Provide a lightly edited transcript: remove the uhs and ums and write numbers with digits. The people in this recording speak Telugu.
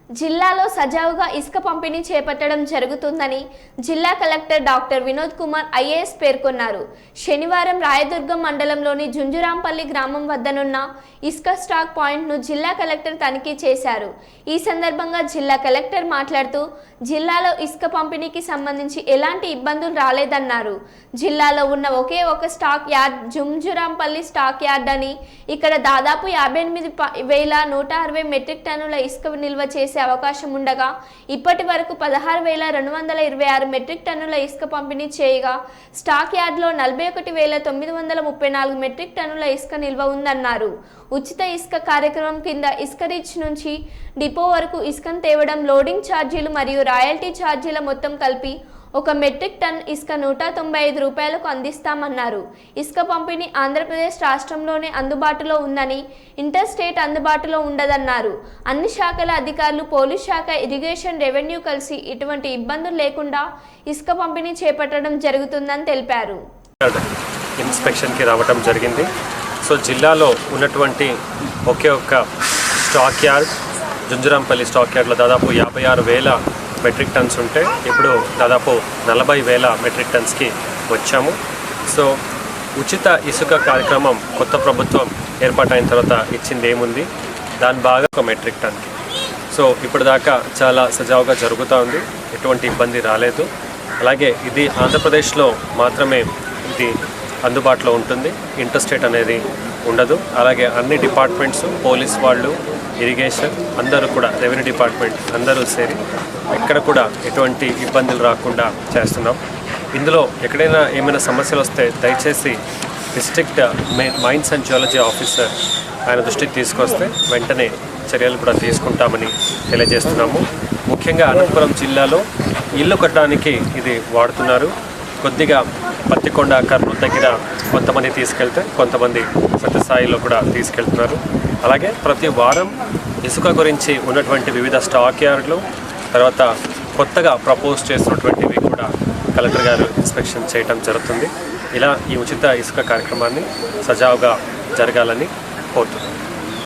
జిల్లాలో సజావుగా ఇసుక పంపిణీ చేపట్టడం జరుగుతుందని జిల్లా collector doctor Vinod Kumar IAS పేర్కొన్నారు. శనివారం రాయదుర్గం మండలంలోని జుంజురాంపల్లి గ్రామం వద్దనున్న ఇసుక స్టాక్ పాయింట్ను జిల్లా కలెక్టర్ తనిఖీ చేశారు. ఈ సందర్భంగా జిల్లా కలెక్టర్ మాట్లాడుతూ జిల్లాలో ఇసుక పంపిణీకి సంబంధించి ఎలాంటి ఇబ్బందులు రాలేదన్నారు. జిల్లాలో ఉన్న ఒకే ఒక స్టాక్ యార్డ్ జుంజురాంపల్లి స్టాక్ యార్డ్ అని, ఇక్కడ దాదాపు 58,160 మెట్రిక్ టన్నుల ఇసుక నిల్వ చేసే అవకాశం ఉండగా ఇప్పటి వరకు 16,226 మెట్రిక్ టన్నుల ఇసుక పంపిణీ చేయగా స్టాక్ యార్డ్లో 41,934 మెట్రిక్ టన్నుల ఇసుక నిల్వ ఉందన్నారు. ఉచిత ఇసుక కార్యక్రమం కింద ఇసుక రీచ్ నుంచి డిపో వరకు ఇసుకను తేవడం, లోడింగ్ ఛార్జీలు మరియు రాయల్టీ ఛార్జీల మొత్తం కలిపి ఒక మెట్రిక్ టన్ ఇసుక 195 రూపాయలకు అందిస్తామన్నారు. ఇసుక పంపిణీ ఆంధ్రప్రదేశ్ రాష్ట్రంలోనే అందుబాటులో ఉందని, ఇంటర్ స్టేట్ అందుబాటులో ఉండదన్నారు. అన్ని శాఖల అధికారులు, పోలీస్ శాఖ, ఇరిగేషన్, రెవెన్యూ కలిసి ఇటువంటి ఇబ్బందులు లేకుండా ఇసుక పంపిణీ చేపట్టడం జరుగుతుందని తెలిపారు. ఇన్స్పెక్షన్కి రావడం జరిగింది. సో జిల్లాలో ఉన్నటువంటి ఒకే ఒక్క స్టాక్ యార్డ్ జుంజురాంపల్లి స్టాక్ యార్డ్లో దాదాపు 56,000 మెట్రిక్ టన్స్ ఉంటే ఇప్పుడు దాదాపు 40,000 మెట్రిక్ టన్స్కి వచ్చాము. సో ఉచిత ఇసుక కార్యక్రమం కొత్త ప్రభుత్వం ఏర్పాటైన తర్వాత ఇచ్చింది ఏముంది, దాని బాగా ఒక మెట్రిక్ టన్కి. సో ఇప్పటిదాకా చాలా సజావుగా జరుగుతూ ఉంది, ఎటువంటి ఇబ్బంది రాలేదు. అలాగే ఇది ఆంధ్రప్రదేశ్లో మాత్రమే ఇది అందుబాటులో ఉంటుంది, ఇంటర్ స్టేట్ అనేది ఉండదు. అలాగే అన్ని డిపార్ట్మెంట్స్, పోలీస్ వాళ్ళు, ఇరిగేషన్ అందరూ కూడా, రెవెన్యూ డిపార్ట్మెంట్ అందరూ సేరి ఎక్కడ కూడా ఎటువంటి ఇబ్బందులు రాకుండా చేస్తున్నాం. ఇందులో ఎక్కడైనా ఏమైనా సమస్యలు వస్తే దయచేసి district mines and geology officer ఆయన దృష్టికి తీసుకొస్తే వెంటనే చర్యలు కూడా తీసుకుంటామని తెలియజేస్తున్నాము. ముఖ్యంగా అనంతపురం జిల్లాలో ఇల్లు కట్టడానికి ఇది వాడుతున్నారు. కొద్దిగా పత్తికొండ, కర్నూలు దగ్గర కొంతమంది తీసుకెళ్తే కొంతమంది సత్యసాయిలో కూడా తీసుకెళ్తున్నారు. అలాగే ప్రతి వారం ఇసుక గురించి ఉన్నటువంటి వివిధ స్టాక్ యార్డ్లు, తర్వాత కొత్తగా ప్రపోజ్ చేస్తున్నటువంటివి కూడా కలెక్టర్ గారు ఇన్స్పెక్షన్ చేయడం జరుగుతుంది. ఇలా ఈ ఉచిత ఇసుక కార్యక్రమాన్ని సజావుగా జరగాలని కోరుతున్నాను.